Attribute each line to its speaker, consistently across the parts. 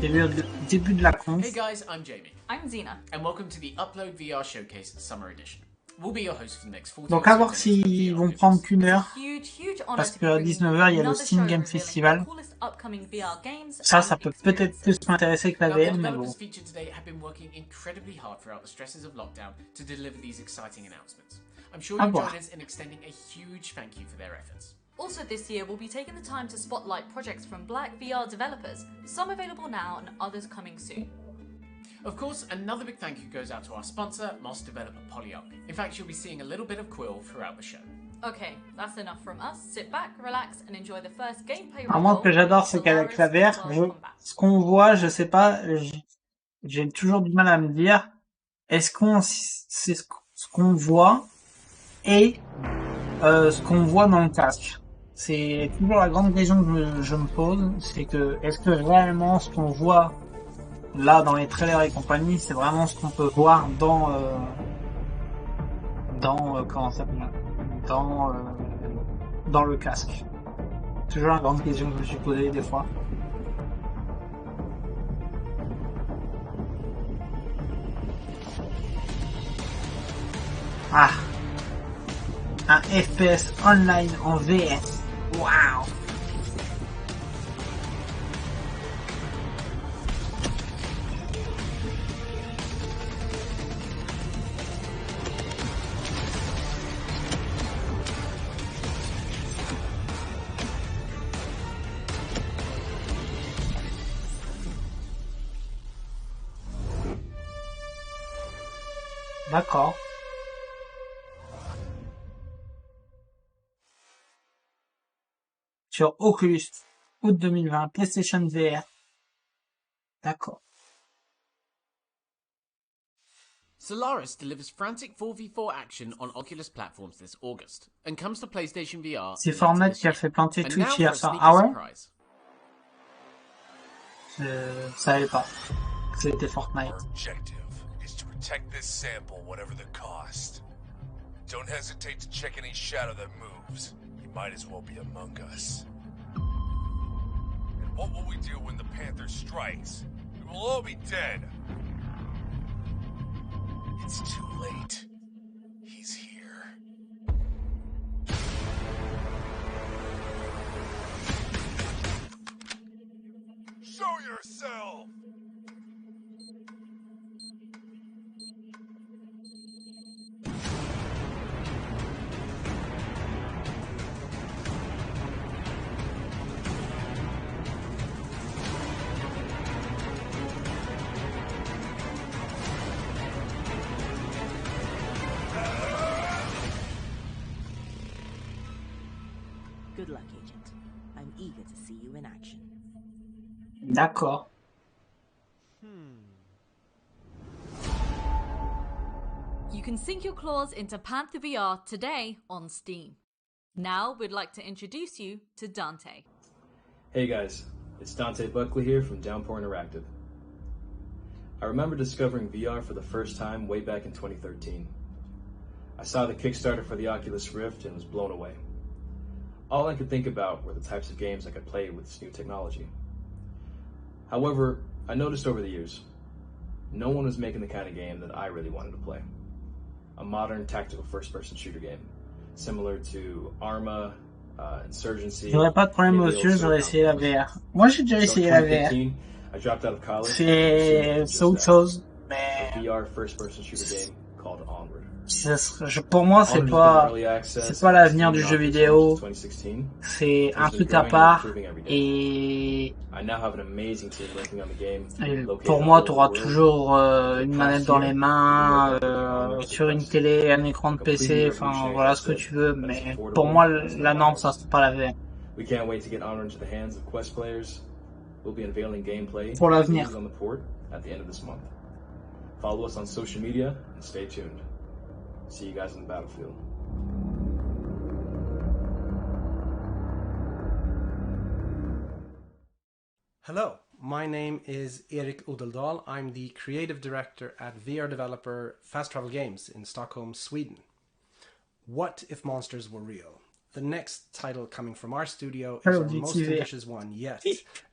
Speaker 1: Début de la conf.
Speaker 2: Hey guys, I'm Jamie.
Speaker 3: I'm Zena.
Speaker 2: And welcome to the Upload VR Showcase Summer Edition. We'll be your hosts for the next 40
Speaker 1: Donc à voir s'ils vont prendre qu'une heure. Parce qu'à 19h, il y a le Steam Game Festival. Ça peut peut-être plus m'intéresser que la VR, mais bon.
Speaker 2: Featured today have been working incredibly hard throughout the stresses of lockdown to deliver these exciting announcements. I'm sure you'll join us in extending a huge thank you for their efforts.
Speaker 3: Also this year, we'll be taking the time to spotlight projects from Black VR developers, some available now and others coming soon.
Speaker 2: Of course, another big thank you goes out to our sponsor, Moss developer Polyarc. In fact, you'll be seeing a little bit of Quill throughout the show.
Speaker 3: Okay, that's enough from us. Sit back, relax, and enjoy the first gameplay.
Speaker 1: Moi, ce que j'adore, c'est qu'avec la VR, ce qu'on voit, je sais pas, j'ai toujours du mal à me dire, est-ce qu'on, c'est ce qu'on voit et ce qu'on voit dans le casque. C'est toujours la grande question que je me pose, c'est que est-ce que réellement ce qu'on voit là dans les trailers et compagnie, c'est vraiment ce qu'on peut voir dans comment ça s'appelle, dans le casque. Toujours la grande question que je me suis posée des fois. Ah, un FPS online en VS. Waouh. D'accord. Sur Oculus, août 2020, PlayStation VR. D'accord.
Speaker 2: Solaris delivers frantic 4v4 action on Oculus platforms this August, and comes to PlayStation VR.
Speaker 1: C'est Fortnite qui a fait planter Twitch hier soir. Ah ouais? Je savais pas que c'était Fortnite.
Speaker 4: Protect this sample, whatever the cost. Don't hesitate to check any shadow that moves. You might as well be among us. And what will we do when the Panther strikes? We will all be dead. It's too late. He's here. Show yourself!
Speaker 5: Good luck, Agent. I'm eager to see you in action.
Speaker 1: D'accord.
Speaker 3: You can sink your claws into Panther VR today on Steam. Now we'd like to introduce you to Dante.
Speaker 6: Hey guys, it's Dante Buckley here from Downpour Interactive. I remember discovering VR for the first time way back in 2013. I saw the Kickstarter for the Oculus Rift and was blown away. All I could think about were the types of games I could play with this new technology. However, I noticed over the years, no one was making the kind of game that I really wanted to play. A modern tactical first-person shooter game, similar to Arma, Insurgency.
Speaker 1: J'aurais pas de problème aux yeux, j'aurais essayé la VR. Moi, j'ai déjà essayé la VR. C'est autre chose, mais
Speaker 6: VR first-person shooter game called Onward.
Speaker 1: Pour moi, c'est pas l'avenir du jeu vidéo. C'est un truc à part et pour moi, tu auras toujours une manette dans les mains, sur une télé, un écran de PC, enfin voilà ce que tu veux. Mais pour moi, la norme, ça c'est pas la VR. Pour l'avenir.
Speaker 6: Follow us on social media and stay tuned. See you guys on the battlefield.
Speaker 7: Hello, my name is Erik Odeldal. I'm the creative director at VR developer Fast Travel Games in Stockholm, Sweden. What if monsters were real? the next title coming from our studio is
Speaker 1: Call
Speaker 7: our
Speaker 1: of Duty
Speaker 7: most
Speaker 1: VR.
Speaker 7: ambitious one yet,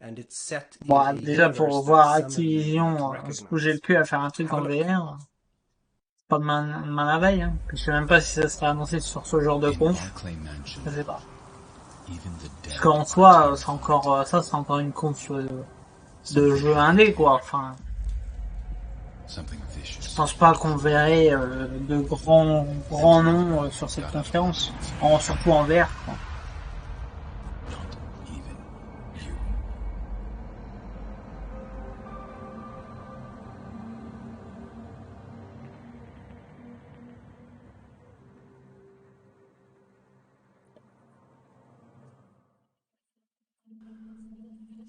Speaker 7: and it's set in
Speaker 1: Bon,
Speaker 7: a
Speaker 1: déjà pour
Speaker 7: universe
Speaker 1: voir
Speaker 7: that some of you
Speaker 1: Activision
Speaker 7: might
Speaker 1: se bouger le
Speaker 7: recognize.
Speaker 1: cul à faire un truc
Speaker 7: Have a
Speaker 1: en
Speaker 7: look.
Speaker 1: VR, c'est pas demain la veille, hein. Je sais même pas si ça sera annoncé sur ce genre de conf. Je sais pas. Parce qu'en soi, c'est encore, ça c'est encore une conf de jeu indé, quoi. Enfin, je pense pas qu'on verrait de grands noms sur cette conférence, surtout en VR, quoi.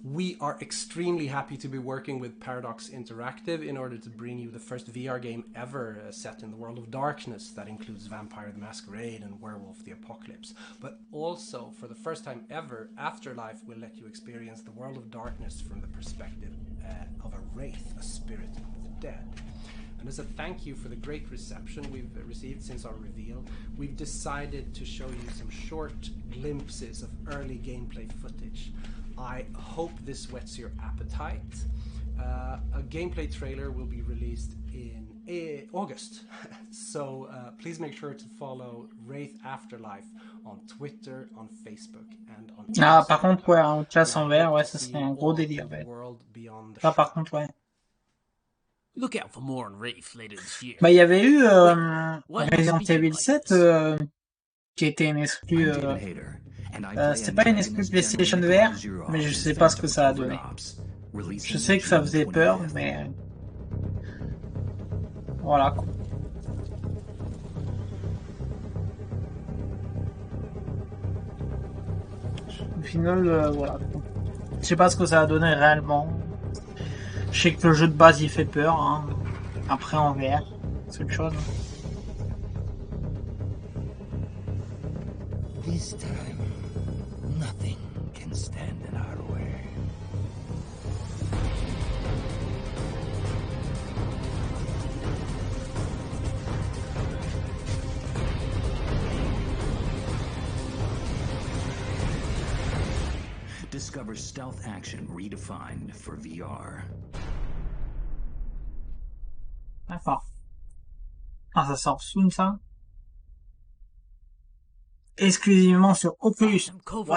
Speaker 7: We are extremely happy to be working with Paradox Interactive in order to bring you the first VR game ever set in the world of darkness that includes Vampire the Masquerade and Werewolf the Apocalypse. But also, for the first time ever, Afterlife will let you experience the world of darkness from the perspective of a wraith, a spirit of the dead. And as a thank you for the great reception we've received since our reveal, we've decided to show you some short glimpses of early gameplay footage. I hope this whets your appetite. A gameplay trailer will be released in August, so please make sure to follow Wraith Afterlife on Twitter, on Facebook, and on Instagram.
Speaker 1: Ah, par contre, ouais, en classe en VR, ouais, ça serait un gros délire, ouais. Là, par contre, ouais.
Speaker 2: Look out for more on Wraith later this year.
Speaker 1: Bah, il y avait eu Resident Evil 7 qui était une exclue. C'était pas une exclue PlayStation VR, mais je sais pas ce que ça a donné. Je sais que ça faisait peur, mais voilà quoi. Au final, voilà. Je sais pas ce que ça a donné réellement. Je sais que le jeu de base il fait peur, hein. Après en VR, c'est autre chose.
Speaker 8: This time, nothing can stand in our way. Discover stealth action redefined for VR.
Speaker 1: D'accord. Ah, ça sort soon, ça? Exclusivement sur Oculus. Wow.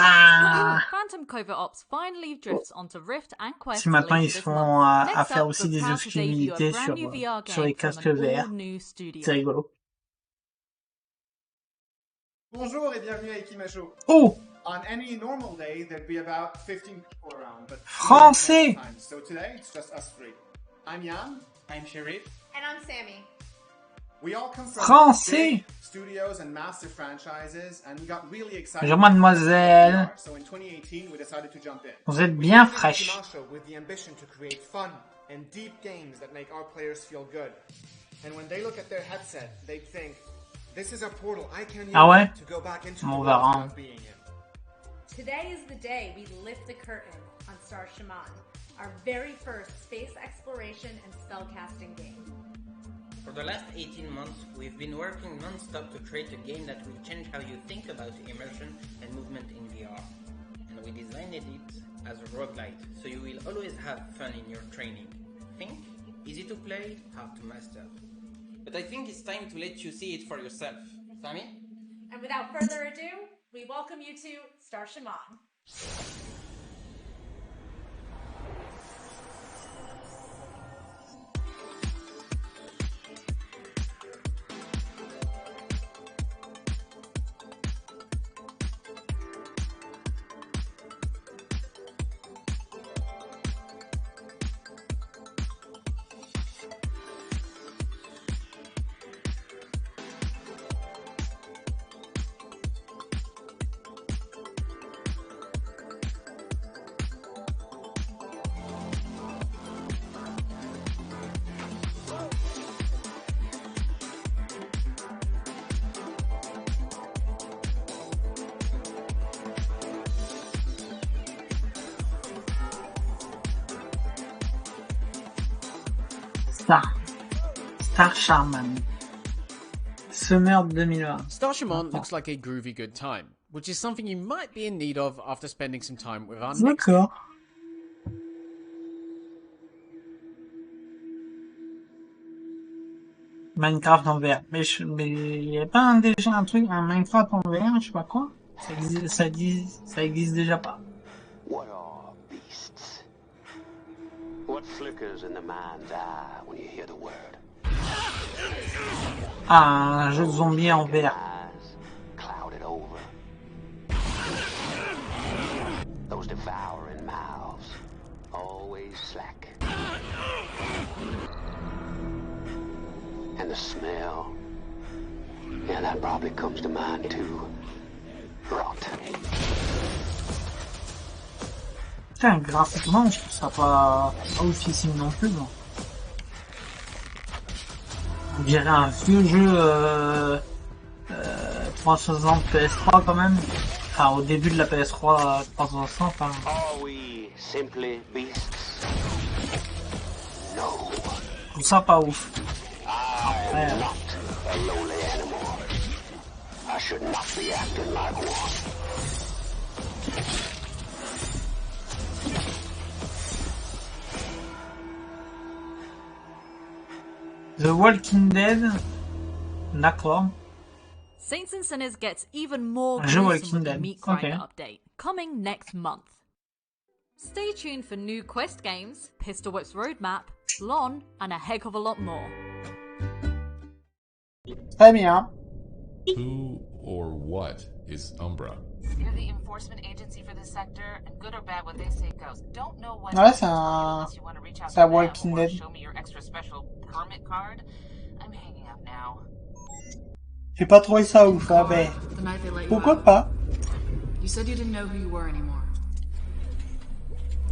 Speaker 3: Phantom Covert Ops finally drifts onto Rift and Quest.
Speaker 1: Si maintenant ils se font à faire aussi des exclusivités sur les casques VR. C'est rigolo.
Speaker 9: Bonjour et bienvenue à Ikimasho.
Speaker 1: Oh!
Speaker 9: On any normal day, there'd be about 15 people around, but
Speaker 1: Français!
Speaker 9: So today, it's just us three. I'm Jan. I'm Sharif.
Speaker 10: And I'm Sammy.
Speaker 9: We all come from
Speaker 1: Français!
Speaker 9: big studios and massive franchises, and we got really excited.
Speaker 1: Bonjour mademoiselle.
Speaker 9: So in 2018, we decided to jump in.
Speaker 1: Vous êtes bien fraîche.
Speaker 9: With the ambition to create fun and deep games that make our players feel good. And when they look at their headset, they think, this is a portal I can use to go back into the world of being in.
Speaker 10: Today is the day we lift the curtain on Star Shaman, our very first space exploration and spellcasting game.
Speaker 11: For the last 18 months, we've been working non-stop to create a game that will change how you think about immersion and movement in VR. And we designed it as a roguelite, so you will always have fun in your training. Think, easy to play, hard to master. But I think it's time to let you see it for yourself. Sammy?
Speaker 10: And without further ado, we welcome you to Star Shaman.
Speaker 1: Star Shaman. Summer 2020.
Speaker 2: Star Shaman looks like a groovy good time, which is something you might be in need of after spending some time with our next.
Speaker 1: D'accord. Minecraft en VR. Mais il y a pas déjà un truc, un Minecraft en VR, je sais pas quoi. Ça existe déjà pas.
Speaker 12: What are beasts? What flickers in the man's eye when you hear the word?
Speaker 1: Ah, un jeu de zombies en VR.
Speaker 12: Clouded over. Those devouring mouths, always slack. And the smell, yeah, that probably comes to mind too. Rot.
Speaker 1: Putain, graphiquement, je trouve ça pas oufissime non plus, non. On dirait un vieux jeu 360 PS3 quand même. Enfin, au début de la PS3 360. Hein.
Speaker 12: Are we simply beasts? No.
Speaker 1: Je trouve ça pas ouf.
Speaker 12: I'm not a lowly animal. I should not be acting like one.
Speaker 1: The Walking Dead. D'accord.
Speaker 3: Saints and Sinners gets even more
Speaker 1: Un jeu
Speaker 3: gruesome
Speaker 1: Walking
Speaker 3: with the
Speaker 1: Dead.
Speaker 3: Meat Grinder
Speaker 1: Okay.
Speaker 3: update, coming next month. Stay tuned for new quest games, Pistol Whip's roadmap, LON, and a heck of a lot more.
Speaker 1: Très bien.
Speaker 13: Who or what is Umbra?
Speaker 14: You're the enforcement agency for this sector, and good or bad, what they say goes. Don't know what.
Speaker 1: Ouais, c'est un Walking Dead.
Speaker 14: Show me your extra special permit card. I'm hanging up now.
Speaker 1: J'ai pas trouvé ça ouf, hein, mais
Speaker 14: The night they let you
Speaker 1: pourquoi
Speaker 14: out,
Speaker 1: pas?
Speaker 14: You said you didn't know who you were anymore.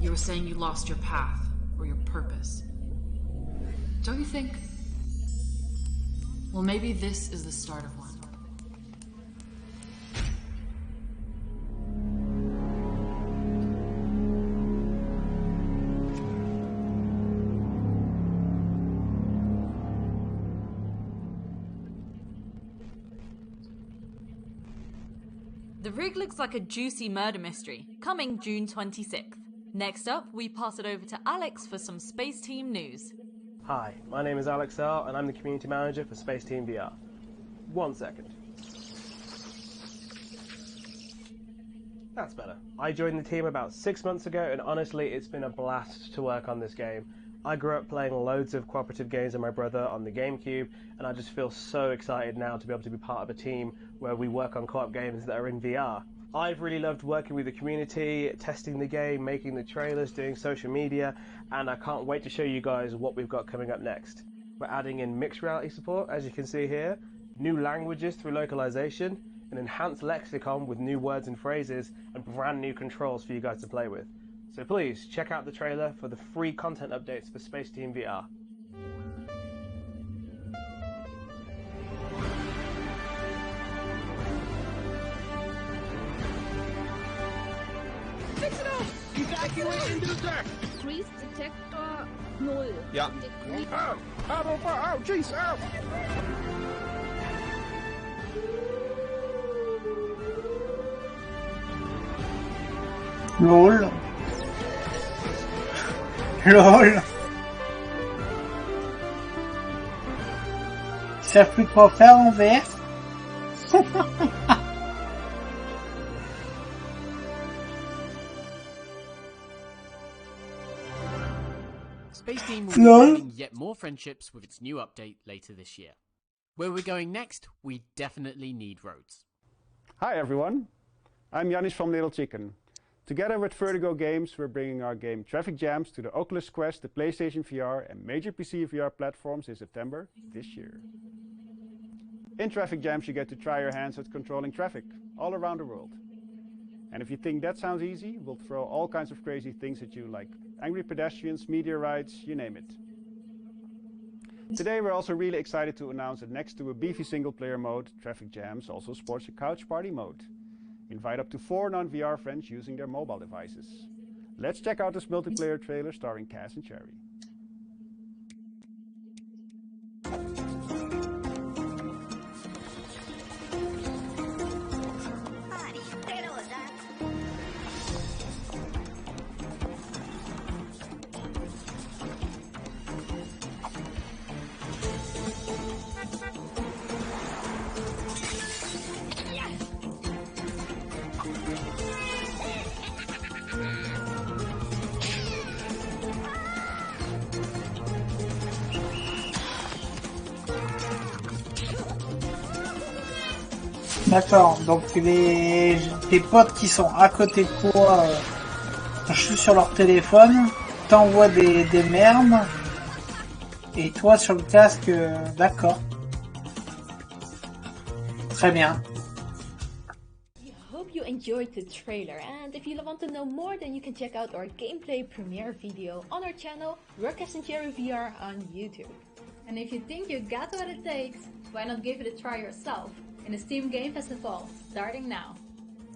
Speaker 14: You were saying you lost your path or your purpose. Don't you think? Well, maybe this is the start of one.
Speaker 3: The rig looks like a juicy murder mystery, coming June 26th. Next up, we pass it over to Alex for some Space Team news.
Speaker 7: Hi, my name is Alex L, and I'm the Community Manager for Space Team VR. 1 second. That's better. I joined the team about 6 months ago, and honestly, it's been a blast to work on this game. I grew up playing loads of cooperative games with my brother on the GameCube, and I just feel so excited now to be able to be part of a team where we work on co-op games that are in VR. I've really loved working with the community, testing the game, making the trailers, doing social media, and I can't wait to show you guys what we've got coming up next. We're adding in mixed reality support, as you can see here, new languages through localization, an enhanced lexicon with new words and phrases, and brand new controls for you guys to play with. So please, check out the trailer for the free content updates for Space Team VR.
Speaker 15: Fix it up! Evacuation user! Freeze detector 0.
Speaker 16: Ja.
Speaker 15: Au, jeez, au!
Speaker 1: LOL. LOL. Ils savent plus quoi faire en VR.
Speaker 2: Space Team will be building yet more friendships with its new update later this year. Where we're going next, we definitely need roads.
Speaker 17: Hi everyone, I'm Janis from Little Chicken. Together with Vertigo Games, we're bringing our game Traffic Jams to the Oculus Quest, the PlayStation VR and major PC VR platforms in September this year. In Traffic Jams you get to try your hands at controlling traffic all around the world. And if you think that sounds easy, we'll throw all kinds of crazy things at you like angry pedestrians, meteorites, you name it. Today we're also really excited to announce that next to a beefy single player mode, Traffic Jams also sports a couch party mode. Invite up to 4 non-VR friends using their mobile devices. Let's check out this multiplayer trailer starring Cass and Cherry.
Speaker 5: Buddy,
Speaker 1: D'accord, donc tes potes qui sont à côté de toi jouent sur leur téléphone, t'envoient des merdes, et toi sur le casque, d'accord. Très bien.
Speaker 16: We hope you enjoyed the trailer, and if you want to know more, then you can check out our gameplay premiere video on our channel, Ruckus and Cherry VR on YouTube.
Speaker 10: And if you think you got what it takes, why not give it a try yourself in the Steam Game Festival, starting now.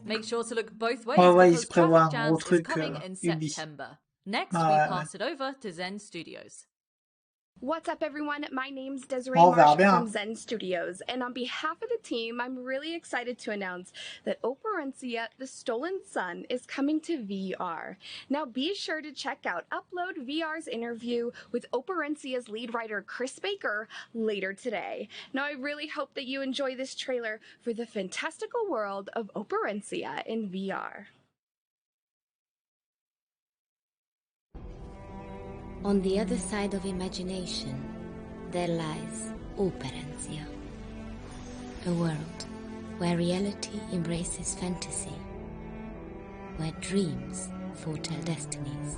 Speaker 3: Make sure to look both ways
Speaker 1: Ouais, il
Speaker 3: because
Speaker 1: se prévoit
Speaker 3: Traffic
Speaker 1: un gros
Speaker 3: Jams is
Speaker 1: truc
Speaker 3: coming in
Speaker 1: Ubi.
Speaker 3: September. Next,
Speaker 1: Ah,
Speaker 3: we
Speaker 1: ouais.
Speaker 3: pass it over to Zen Studios.
Speaker 18: What's up, everyone? My name's Desiree
Speaker 1: On verra
Speaker 18: Marsh
Speaker 1: bien.
Speaker 18: from Zen Studios, and on behalf of the team, I'm really excited to announce that Operencia, The Stolen Sun is coming to VR. Now, be sure to check out Upload VR's interview with Operencia's lead writer Chris Baker later today. Now, I really hope that you enjoy this trailer for the fantastical world of Operencia in VR.
Speaker 19: On the other side of imagination, there lies Operencia, a world where reality embraces fantasy, where dreams foretell destinies,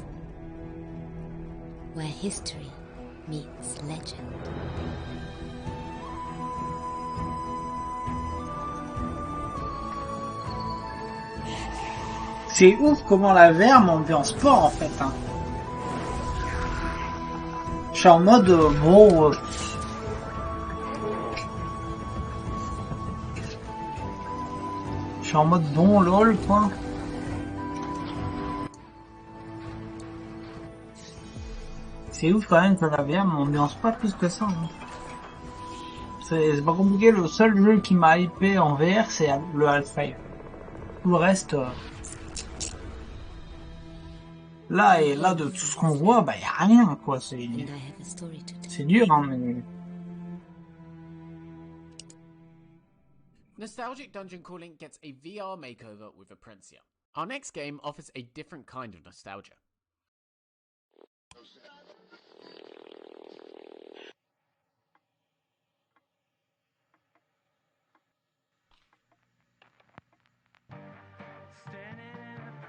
Speaker 19: where history meets legend.
Speaker 1: C'est ouf comment la VR m'ambiance pas en fait. Hein. Je suis en mode bon. Je suis en mode bon lol quoi. C'est ouf quand même que la VR m'ambiance pas plus que ça. Hein. C'est pas compliqué, le seul jeu qui m'a hypé en VR c'est le Half-Life. Tout le reste. Là et là de tout ce qu'on voit, bah y a rien quoi, c'est dur hein mais...
Speaker 2: Nostalgic Dungeon Crawling gets a VR makeover with Operencia. Our next game offers a different kind of nostalgia.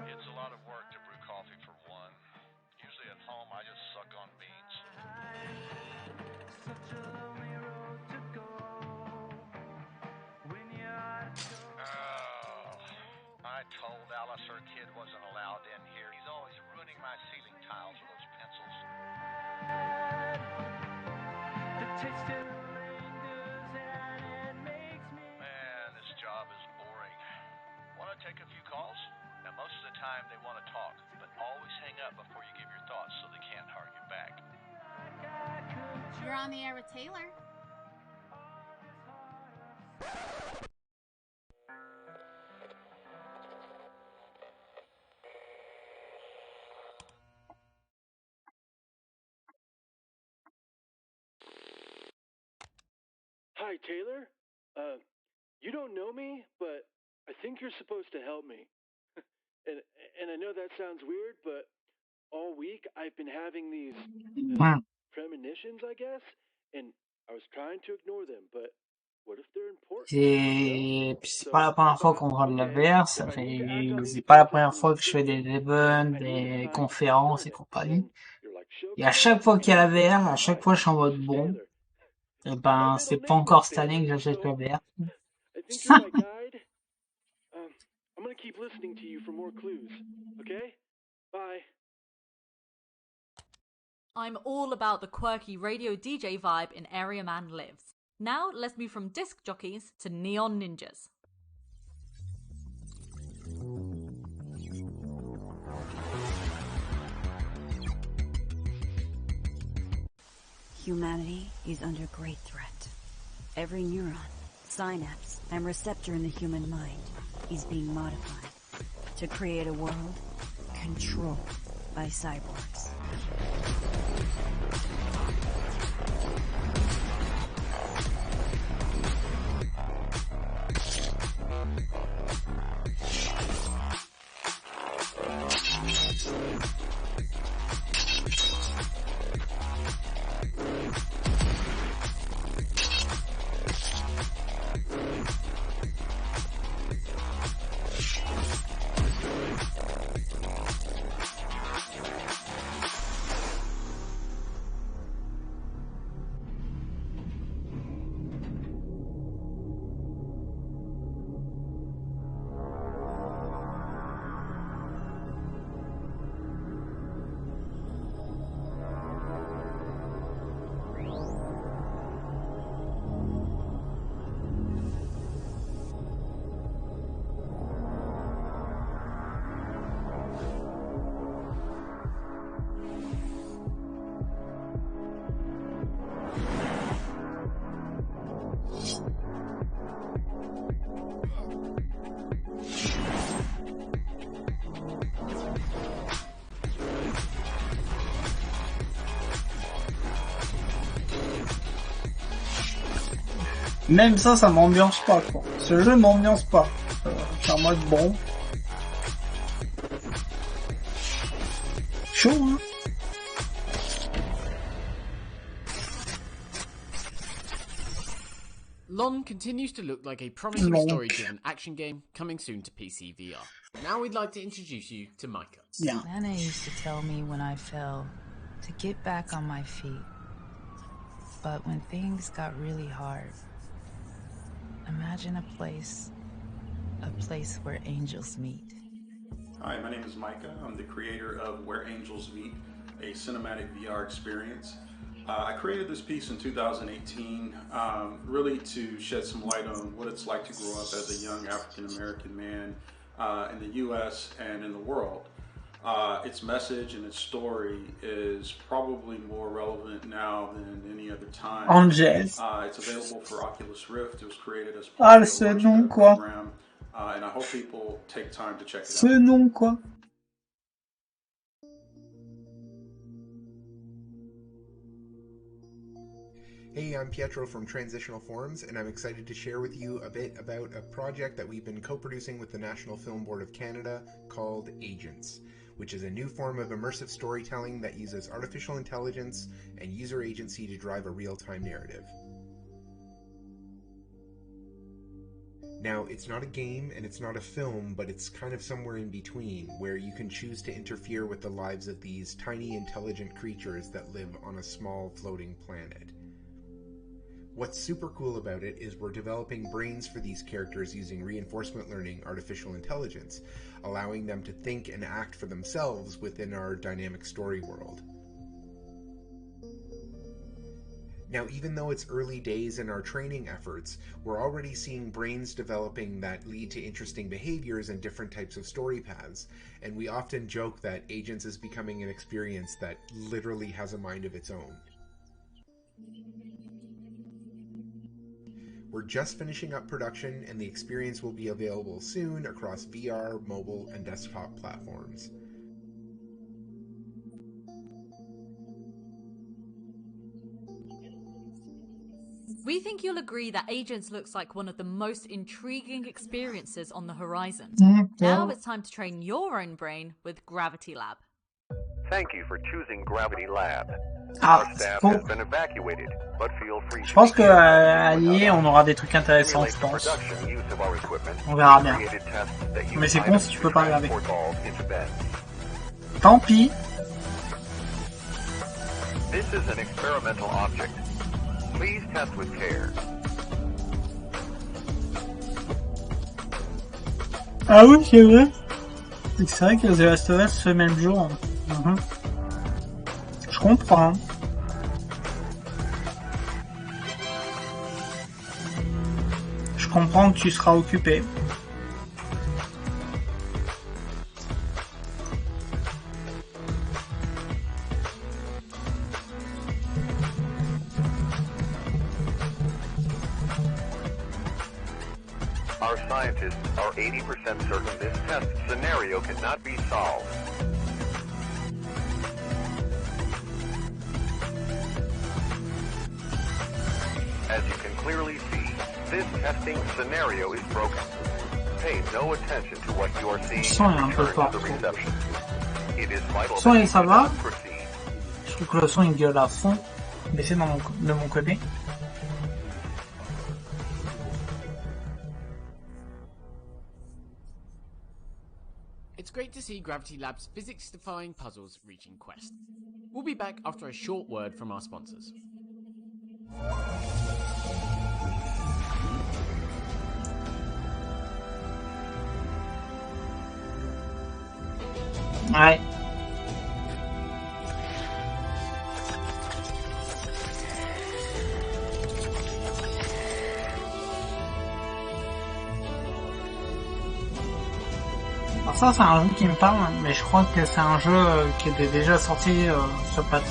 Speaker 20: It's a lot of work to brew coffee for one. Usually at home I just suck on beans. I told Alice her kid wasn't allowed in here. He's always ruining my ceiling tiles with those pencils. Man, this job is boring. Want to take a few calls? Now, most of the time they want to talk, but always hang up before you give your thoughts so they can't argue back.
Speaker 21: You're on the air with Taylor.
Speaker 22: Hi, Taylor. You don't know me, but I think you're supposed to help me. and I know that sounds weird, but all week I've been having these premonitions, I guess, and I was trying to ignore them, but what if they're important?
Speaker 1: C'est pas la première fois qu'on regarde la VR, c'est pas la première fois que je fais des events, des conférences et compagnie. Et à chaque fois qu'il y a la VR, à chaque fois je suis en mode bon. Et ben, c'est pas encore cette année que j'achète la VR.
Speaker 22: I think you're my guide. I'm gonna keep listening to you for more clues. Okay? Bye.
Speaker 3: I'm all about the quirky radio DJ vibe in Area Man Lives. Now, let's move from disc jockeys to neon ninjas.
Speaker 23: Humanity is under great threat. Every neuron, synapse, and receptor in the human mind is being modified to create a world controlled by cyborgs.
Speaker 1: Même ça m'ambiance pas, quoi. Ce jeu m'ambiance pas. Je suis en mode bon. Chaud, hein.
Speaker 2: Lon continues to look like a promising story-driven action game coming soon to PC VR. Now we'd like to introduce you to Micah.
Speaker 1: Yeah.
Speaker 4: Nana used to tell me when I fell to get back on my feet. But when things got really hard, imagine a place where angels meet.
Speaker 6: Hi, my name is Micah. I'm the creator of Where Angels Meet, a cinematic VR experience. I created this piece in 2018 really to shed some light on what it's like to grow up as a young African-American man in the US and in the world. Its message and its story is probably more relevant now than any other time.
Speaker 1: Angels.
Speaker 6: It's available for Oculus Rift. It was created as part of the launchpad program, and I hope people take time to check it out.
Speaker 1: Ce nom, quoi.
Speaker 8: Hey, I'm Pietro from Transitional Forums, and I'm excited to share with you a bit about a project that we've been co-producing with the National Film Board of Canada called Agents, which is a new form of immersive storytelling that uses artificial intelligence and user agency to drive a real-time narrative. Now, it's not a game and it's not a film, but it's kind of somewhere in between, where you can choose to interfere with the lives of these tiny intelligent creatures that live on a small floating planet. What's super cool about it is we're developing brains for these characters using reinforcement learning artificial intelligence, allowing them to think and act for themselves within our dynamic story world. Now, even though it's early days in our training efforts, we're already seeing brains developing that lead to interesting behaviors and different types of story paths, and we often joke that Agents is becoming an experience that literally has a mind of its own. We're just finishing up production, and the experience will be available soon across VR, mobile, and desktop platforms.
Speaker 3: We think you'll agree that Agents looks like one of the most intriguing experiences on the horizon. Now it's time to train your own brain with Gravity Lab.
Speaker 24: Thank you for choosing Gravity Lab.
Speaker 1: Ah,
Speaker 24: Our staff
Speaker 1: cool.
Speaker 24: has been evacuated, but feel free
Speaker 1: Je pense qu'à lier, on aura des trucs intéressants, je pense. On verra bien. Mais c'est con si tu peux pas regarder. Tant pis.
Speaker 24: This is an experimental object. Please test with care.
Speaker 1: Ah oui, c'est vrai. C'est vrai que The Last of Us ce même jour. Je comprends. Je comprends que tu seras occupé.
Speaker 24: Our scientists are 80% certain this test scenario cannot be solved. As you can clearly see, this testing scenario is broken. Pay no attention to what you are seeing and return to the reception. It is vital
Speaker 1: Le son,
Speaker 24: that you
Speaker 1: ça
Speaker 24: do
Speaker 1: va.
Speaker 24: not proceed.
Speaker 1: Je trouve que le son il gueule à fond. Baissé de mon côté.
Speaker 2: It's great to see Gravity Lab's physics-defying puzzles reaching Quest. We'll be back after a short word from our sponsors.
Speaker 1: Ouais. Alors ça c'est un jeu qui me parle, mais je crois que c'est un jeu qui était déjà sorti sur Pat.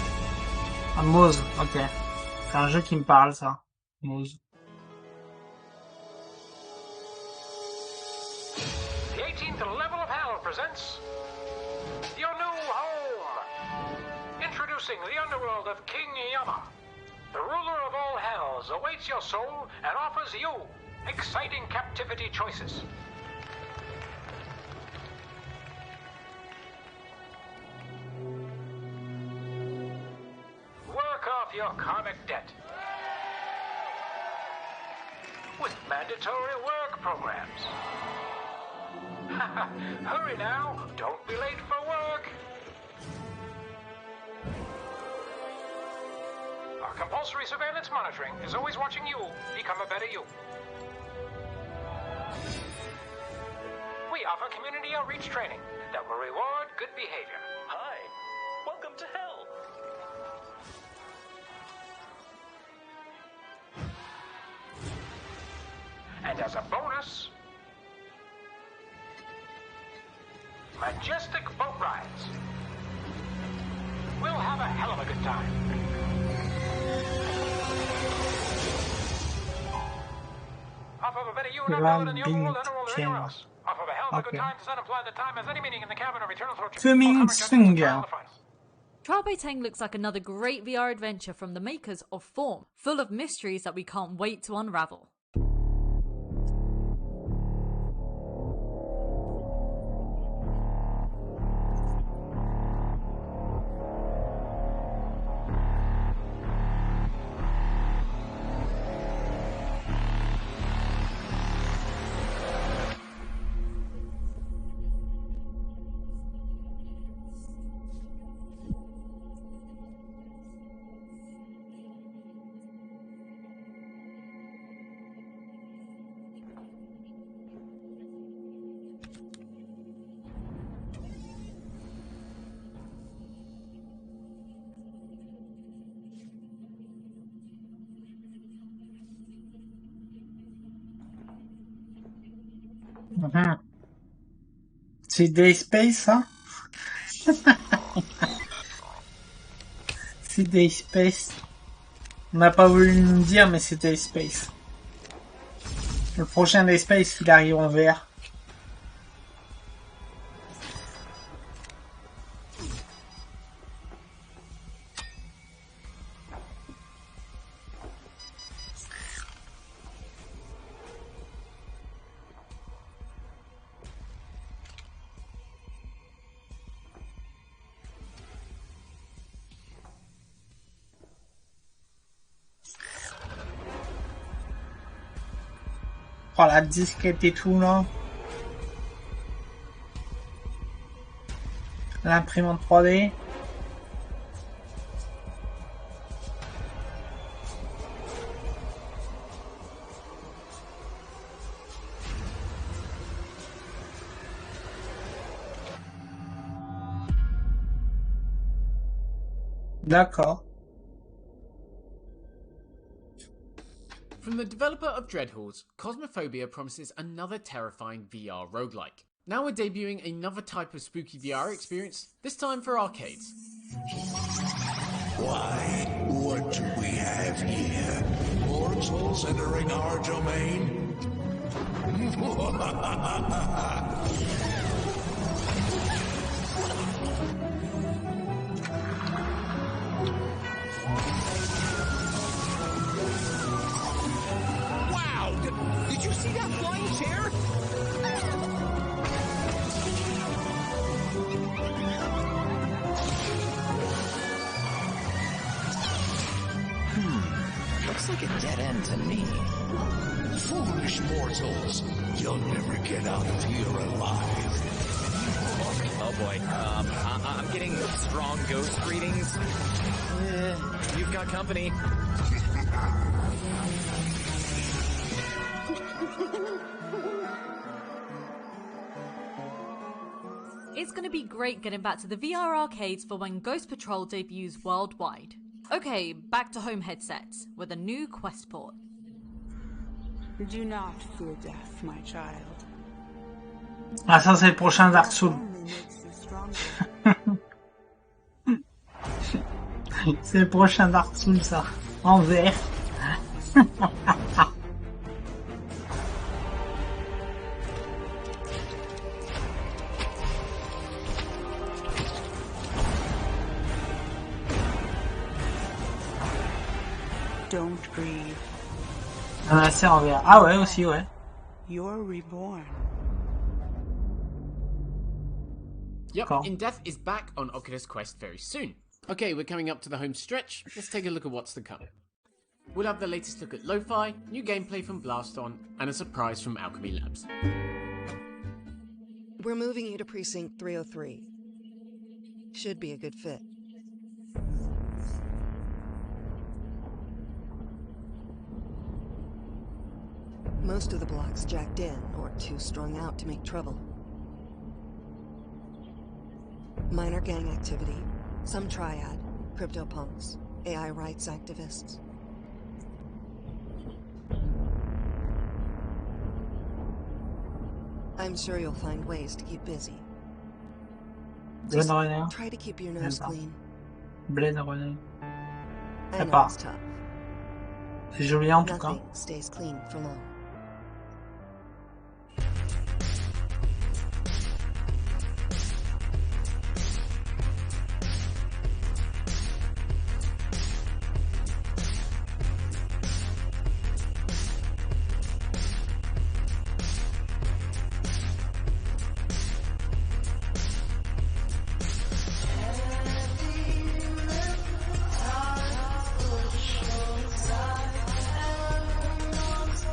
Speaker 1: Ah, Mose, ok. C'est un jeu qui me parle ça. Mose.
Speaker 25: The 18th level of hell presents your new home. Introducing the underworld of King Yama. The ruler of all hells awaits your soul and offers you exciting captivity choices. Work off your karmic debt with mandatory work programs. Hurry now, don't be late for work. Our compulsory surveillance monitoring is always watching you become a better you. We offer community outreach training that will reward good behavior.
Speaker 9: Hi, welcome to hell.
Speaker 25: And as a bonus, majestic boat rides. We'll have a hell of a good time. Off of a better you and other than the overworld, underworld, or anywhere else. Off of a hell of a good time does not imply that time has any meaning in the cabin of eternal torture.
Speaker 1: Coming soon, yeah.
Speaker 3: Trial by Tang looks like another great VR adventure from the makers of Form, full of mysteries that we can't wait to unravel.
Speaker 1: C'est Day Space, ça? C'est Day Space. On n'a pas voulu nous dire, mais c'est Day Space. Le prochain Day Space, il arrive en VR. Oh, la disquette et tout, là. L'imprimante 3D. D'accord.
Speaker 2: From the developer of Dreadhalls, Cosmophobia promises another terrifying VR roguelike. Now we're debuting another type of spooky VR experience, this time for arcades.
Speaker 11: Why, what do we have here? Mortals entering our domain?
Speaker 12: Did you see that flying chair?
Speaker 11: Looks like a dead end to me. Foolish mortals, you'll never get out of here alive.
Speaker 12: Oh boy, I'm getting strong ghost readings. You've got company.
Speaker 3: It's going to be great getting back to the VR arcades for when Ghost Patrol debuts worldwide. Okay, back to home headsets, with a new Quest port.
Speaker 4: Do not fear death, my child.
Speaker 1: Ah, ça c'est le prochain Dark Souls. C'est le prochain Dark Souls, ça. En VR.
Speaker 7: Don't grieve.
Speaker 1: Un insert en VR. Ah ouais, aussi, ouais.
Speaker 7: You're reborn.
Speaker 2: Yep, In Death is back on Oculus Quest very soon. Okay, we're coming up to the home stretch. Let's take a look at what's to come. We'll have the latest look at Lo-Fi, new gameplay from Blaston, and a surprise from Alchemy Labs.
Speaker 13: We're moving you to Precinct 303. Should be a good fit. Most of the block's jacked in, or too strung out to make trouble. Minor gang activity, some triad, CryptoPunks, AI rights activists. I'm sure you'll find ways to keep busy. Just try to keep your nose clean.
Speaker 1: Blade Runner.
Speaker 13: I know it's tough.
Speaker 1: C'est joli en tout cas.
Speaker 13: Nothing stays clean for long.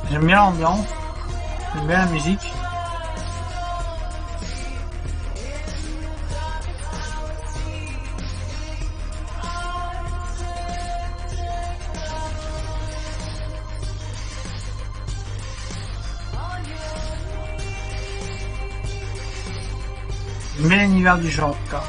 Speaker 1: J'aime bien l'ambiance, j'aime bien la musique. J'aime bien l'univers du jeu en tout cas.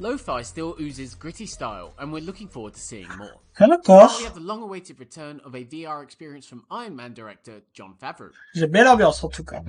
Speaker 2: Lo-Fi still oozes gritty style, and we're looking forward to seeing more.
Speaker 1: D'accord.
Speaker 2: We have the long-awaited return of a VR experience from Iron Man director Jon Favreau.
Speaker 1: J'aime bien l'ambiance en tout cas.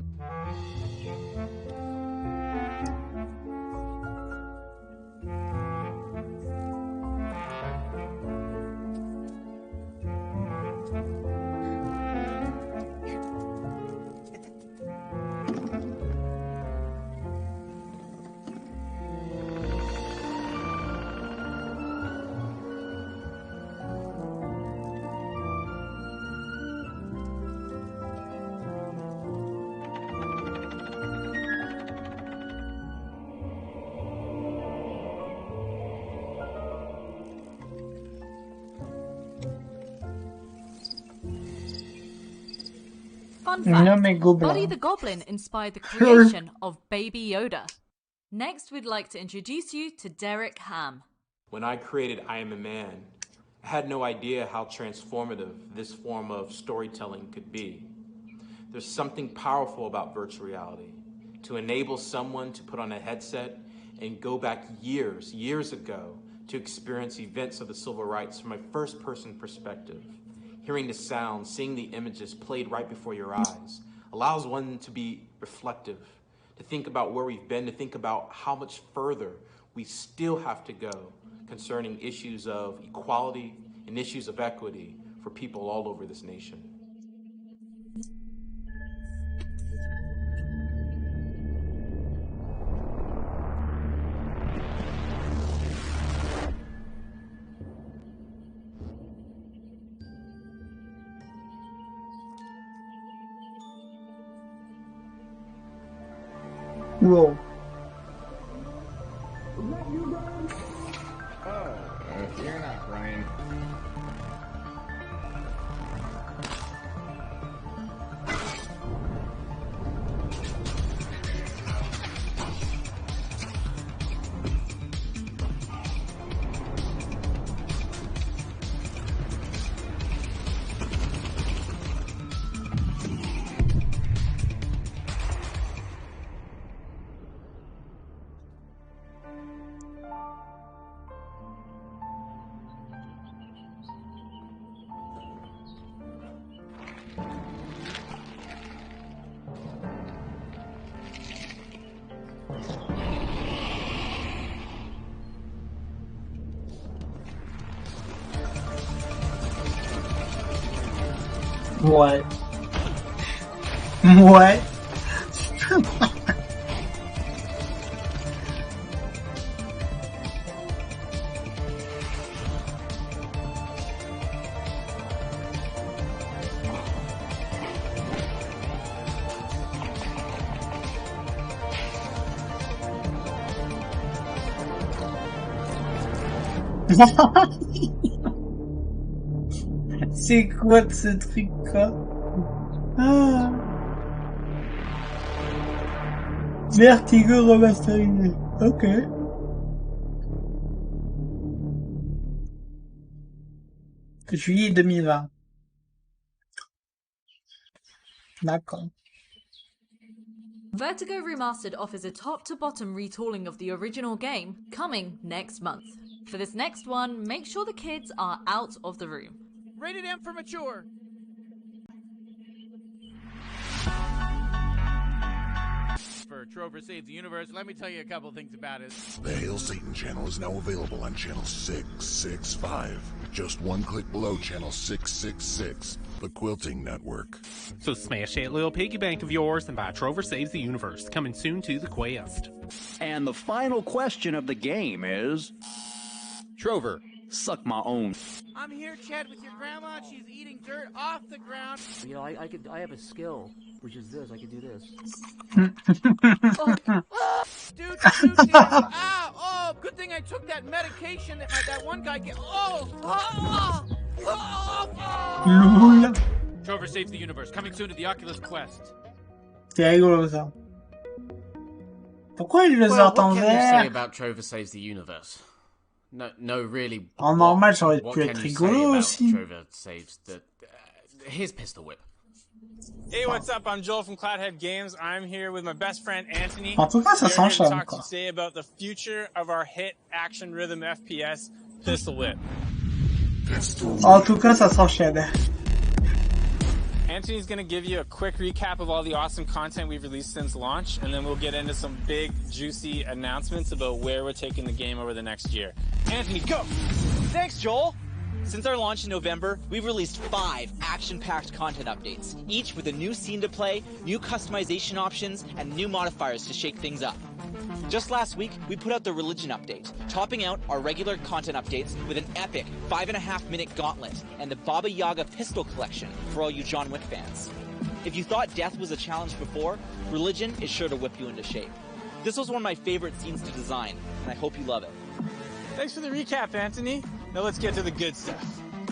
Speaker 3: Fun fact, Buddy the Goblin inspired the creation of Baby Yoda. Next, we'd like to introduce you to Derek Ham.
Speaker 14: When I created I Am a Man, I had no idea how transformative this form of storytelling could be. There's something powerful about virtual reality. To enable someone to put on a headset and go back years ago to experience events of the civil rights from a first-person perspective. Hearing the sound, seeing the images played right before your eyes, allows one to be reflective, to think about where we've been, to think about how much further we still have to go concerning issues of equality and issues of equity for people all over this nation.
Speaker 1: Whoa.
Speaker 15: Oh, you're not Brian.
Speaker 1: Ouais. Ouais. C'est quoi de ce truc, quoi? Ah. Vertigo remasterisé. Ok. Juillet 2020. D'accord.
Speaker 3: Vertigo Remastered offers a top-to-bottom retooling of the original game, coming next month. For this next one, make sure the kids are out of the room.
Speaker 2: Rated M for mature. For Trover Saves the Universe, let me tell you a couple things about it.
Speaker 11: The Hail Satan channel is now available on channel 665. Just one click below channel 666, the Quilting Network.
Speaker 5: So smash that little piggy bank of yours and buy Trover Saves the Universe, coming soon to the Quest.
Speaker 10: And the final question of the game is... Trover, suck my own.
Speaker 2: I'm here, Chad, with your grandma. She's eating dirt off the ground.
Speaker 16: You know, I have a skill, which is this. I can do this.
Speaker 2: Dude, ah, oh, good thing I took that medication that one guy gave. Trover Saves the Universe, coming soon to the Oculus Quest.
Speaker 1: C'est rigolo ça. Pourquoi il le sort en
Speaker 2: What can you say
Speaker 1: vert?
Speaker 2: about Trover Saves the Universe? No, really.
Speaker 1: En normal, ça aurait
Speaker 2: What
Speaker 1: pu
Speaker 2: can
Speaker 1: être
Speaker 2: you say
Speaker 1: rigolo
Speaker 2: about
Speaker 1: aussi.
Speaker 2: Trover Saves the... here's Pistol Whip.
Speaker 17: Hey, what's up? I'm Joel from Cloudhead Games. I'm here with my best friend Anthony.
Speaker 1: En tout cas, ça
Speaker 17: We're here to
Speaker 1: s'enchaîne,
Speaker 17: talk
Speaker 1: quoi.
Speaker 17: today about the future of our hit action rhythm FPS, Pistol Whip.
Speaker 1: En tout cas, ça s'enchaîne.
Speaker 17: Anthony's going to give you a quick recap of all the awesome content we've released since launch, and then we'll get into some big, juicy announcements about where we're taking the game over the next year. Anthony, go!
Speaker 18: Thanks, Joel! Since our launch in November, we've released 5 action-packed content updates, each with a new scene to play, new customization options, and new modifiers to shake things up. Just last week, we put out the Religion update, topping out our regular content updates with an epic 5.5-minute gauntlet and the Baba Yaga pistol collection for all you John Wick fans. If you thought death was a challenge before, Religion is sure to whip you into shape. This was one of my favorite scenes to design, and I hope you love it.
Speaker 17: Thanks for the recap, Anthony. Now let's get to the good stuff.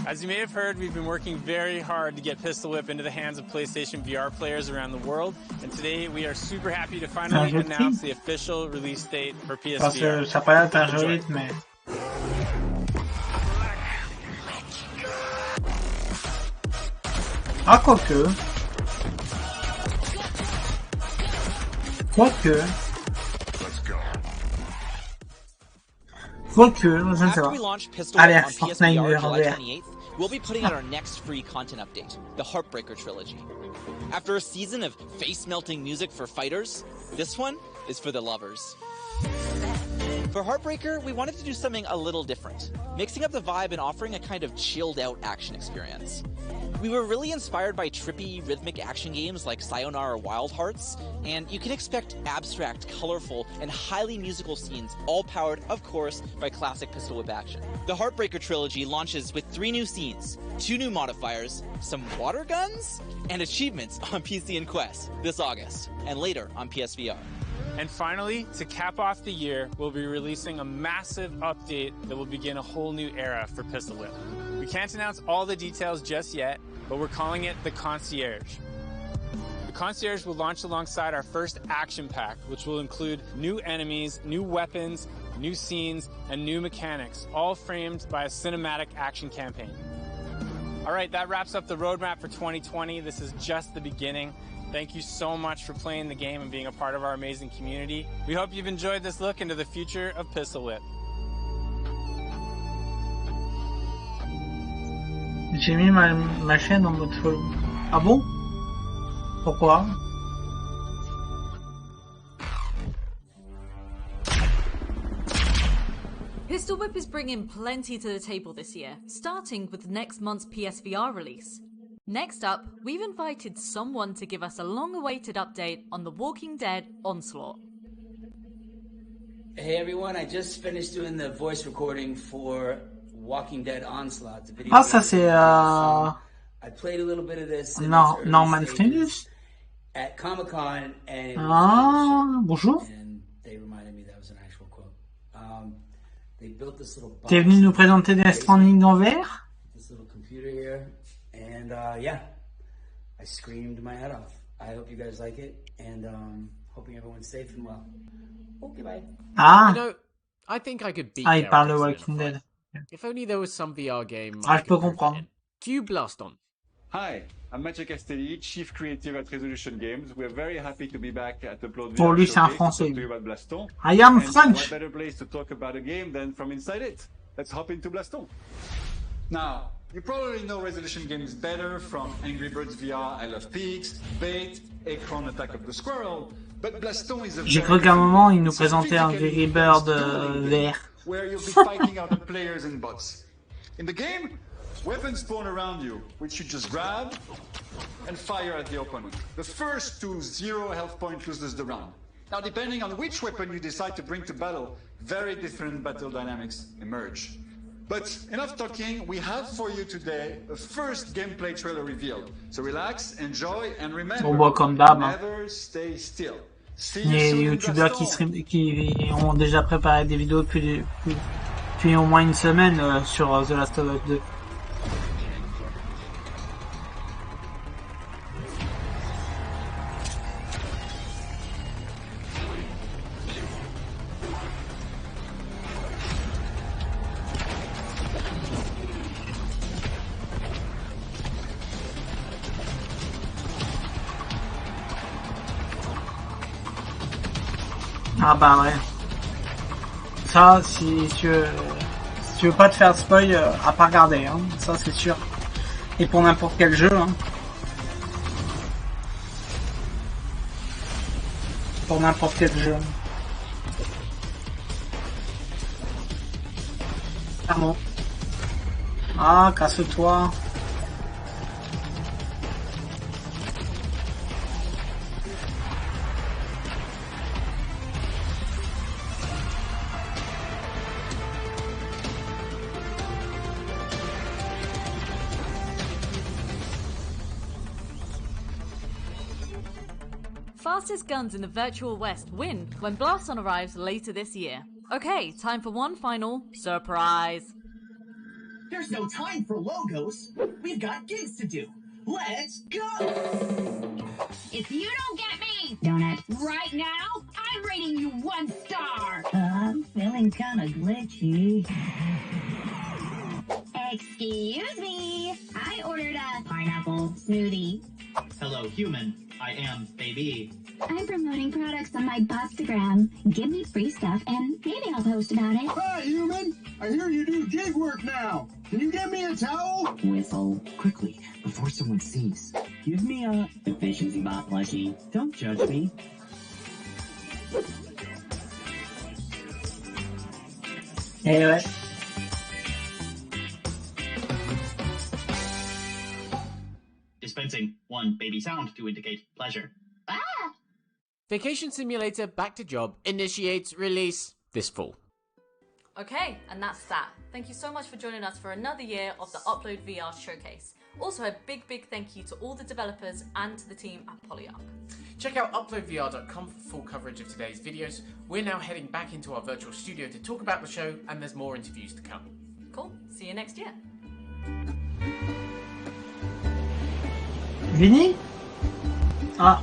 Speaker 17: As you may have heard, we've been working very hard to get Pistol Whip into the hands of PlayStation VR players around the world, and today we are super happy to finally announce the official release date for PSVR.
Speaker 1: Parce que ça paraît être un jeu rythme, mais... Ah, quoique...
Speaker 18: After we launch Pistol Whip on PSVR July 28th, we'll be putting out our next free content update, the Heartbreaker Trilogy. After a season of face-melting music for fighters, this one is for the lovers. For Heartbreaker, we wanted to do something a little different, mixing up the vibe and offering a kind of chilled-out action experience. We were really inspired by trippy, rhythmic action games like Sayonara Wild Hearts, and you can expect abstract, colorful, and highly musical scenes, all powered, of course, by classic Pistol Whip action. The Heartbreaker Trilogy launches with 3 new scenes, 2 new modifiers, some water guns, and achievements on PC and Quest this August, and later on PSVR.
Speaker 17: And finally, to cap off the year, we'll be releasing a massive update that will begin a whole new era for Pistol Whip. We can't announce all the details just yet, but we're calling it the Concierge. The Concierge will launch alongside our first action pack, which will include new enemies, new weapons, new scenes, and new mechanics, all framed by a cinematic action campaign. All right, that wraps up the roadmap for 2020. This is just the beginning. Thank you so much for playing the game and being a part of our amazing community. We hope you've enjoyed this look into the future of Pistol Whip.
Speaker 1: J'ai mis ma chaîne en mode follow. Ah bon? Pourquoi?
Speaker 3: Pistol Whip is bringing plenty to the table this year, starting with next month's PSVR release. Next up, we've invited someone to give us a long-awaited update on The Walking Dead Onslaught.
Speaker 19: Hey everyone, I just finished doing the voice recording for Walking Dead Onslaught. The video
Speaker 1: Ah, ça c'est
Speaker 19: I played a little bit of this in its early
Speaker 1: Norman
Speaker 19: stages
Speaker 1: Findus.
Speaker 19: at Comic-Con, and it was
Speaker 1: Ah, bonjour.
Speaker 19: and they reminded me that was an actual quote. They built this little box.
Speaker 1: T'es venu nous présenter Death Stranding en VR?
Speaker 19: This little computer here, and yeah, I screamed my head off. I hope you guys like it, and hoping everyone's safe and well. Okay, bye.
Speaker 1: Ah.
Speaker 2: You know, I think I could beat
Speaker 1: Ah, il parle de
Speaker 2: Garrett
Speaker 1: Walking
Speaker 2: in a
Speaker 1: Dead.
Speaker 2: fight. If only there was some VR game.
Speaker 1: Ah, je peux comprendre.
Speaker 2: Cue Blast on.
Speaker 20: Hi, I'm Mathieu Castelli, Chief Creative at Resolution Games. We're very happy to be back at Upload VR
Speaker 1: Pour lui, c'est un
Speaker 20: Showcase to
Speaker 1: français.
Speaker 20: talk to you about Blaston.
Speaker 1: I am
Speaker 20: And
Speaker 1: French.
Speaker 20: what better place to talk about a game than from inside it? Let's hop into Blaston. Now, you probably know Resolution Games better from Angry Birds VR, I Love Pigs, Bait, Akron Attack of the Squirrel, but Blaston is a
Speaker 1: J'ai cru qu'à un moment, il nous présentait un Angry Bird VR.
Speaker 20: where you'll be fighting other players and bots. In the game, weapons spawn around you, which you just grab and fire at the opponent. The first to 0 health point loses the round. Now, depending on which weapon you decide to bring to battle, very different battle dynamics emerge. But enough talking, we have for you today a first gameplay trailer revealed. So relax, enjoy, and remember,
Speaker 1: On voit comme d'hab. Hein.
Speaker 20: never stay still. See
Speaker 1: Les
Speaker 20: you soon in
Speaker 1: youtubeurs
Speaker 20: Blaston.
Speaker 1: qui ont déjà préparé des vidéos depuis au moins une semaine sur The Last of Us 2. Ah bah ouais. Ça, si tu veux pas te faire de spoil, à pas regarder, hein. Ça c'est sûr. Et pour n'importe quel jeu, hein. Pour n'importe quel jeu. Pardon. Ah, casse-toi.
Speaker 3: Fastest guns in the virtual West win when Blast On arrives later this year. Okay, time for one final surprise.
Speaker 21: There's no time for logos. We've got gigs to do. Let's go!
Speaker 22: If you don't get me, Donut, right now, I'm rating you 1 star.
Speaker 23: I'm feeling kind of glitchy.
Speaker 22: Excuse me. I ordered a pineapple smoothie.
Speaker 21: Hello, human. I am Baby.
Speaker 22: I'm promoting products on my Bostagram. Give me free stuff and maybe I'll post about it.
Speaker 21: Hi, human. I hear you do gig work now. Can you get me a towel?
Speaker 23: Whistle. Quickly, before someone sees. Give me a efficiency bot plushie. Don't judge me.
Speaker 1: Eh ouais.
Speaker 21: Dispensing one baby sound to indicate pleasure.
Speaker 22: Ah!
Speaker 2: Vacation Simulator Back to Job initiates release this fall.
Speaker 3: Okay, and that's that. Thank you so much for joining us for another year of the Upload VR Showcase. Also, a big thank you to all the developers and to the team at Polyarc.
Speaker 2: Check out uploadvr.com for full coverage of today's videos. We're now heading back into our virtual studio to talk about the show, and there's more interviews to come.
Speaker 3: Cool, see you next year.
Speaker 1: Fini? Ah.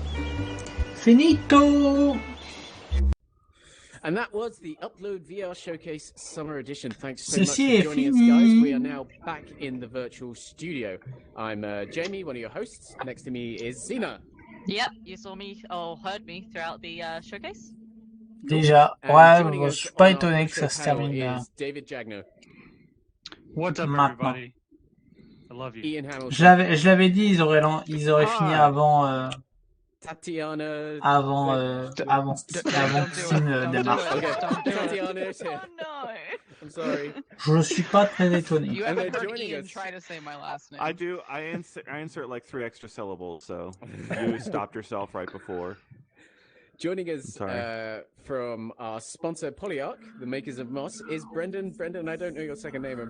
Speaker 1: Finito!
Speaker 2: And that was the Upload VR Showcase Summer Edition. Thanks so much for
Speaker 1: Ceci est
Speaker 2: joining us,
Speaker 1: fini.
Speaker 2: guys. We are now back in the virtual studio. I'm Jamie, one of your hosts. Next to me is Zena.
Speaker 26: Yep, you saw me or heard me throughout the showcase.
Speaker 1: Déjà, ouais, je suis pas étonné que ça se termine là.
Speaker 2: David Jagno.
Speaker 27: What's up,
Speaker 1: Maintenant.
Speaker 27: everybody? I love you.
Speaker 2: Ian Hamilton.
Speaker 1: Je l'avais dit, ils auraient fini avant.
Speaker 2: Tatiana.
Speaker 1: Avant Christine démarre.
Speaker 2: Okay. Tatiana is here.
Speaker 26: Oh no.
Speaker 2: I'm sorry.
Speaker 1: Je suis pas très étonné.
Speaker 4: You
Speaker 2: And
Speaker 4: haven't
Speaker 2: they're
Speaker 4: heard
Speaker 2: joining
Speaker 4: Ian
Speaker 2: us.
Speaker 4: try to say my last name.
Speaker 6: I do. I insert like 3 extra syllables, so you stopped yourself right before.
Speaker 2: Joining us from our sponsor Polyarch, the makers of Moss, is Brendan. Brendan, I don't know your second name.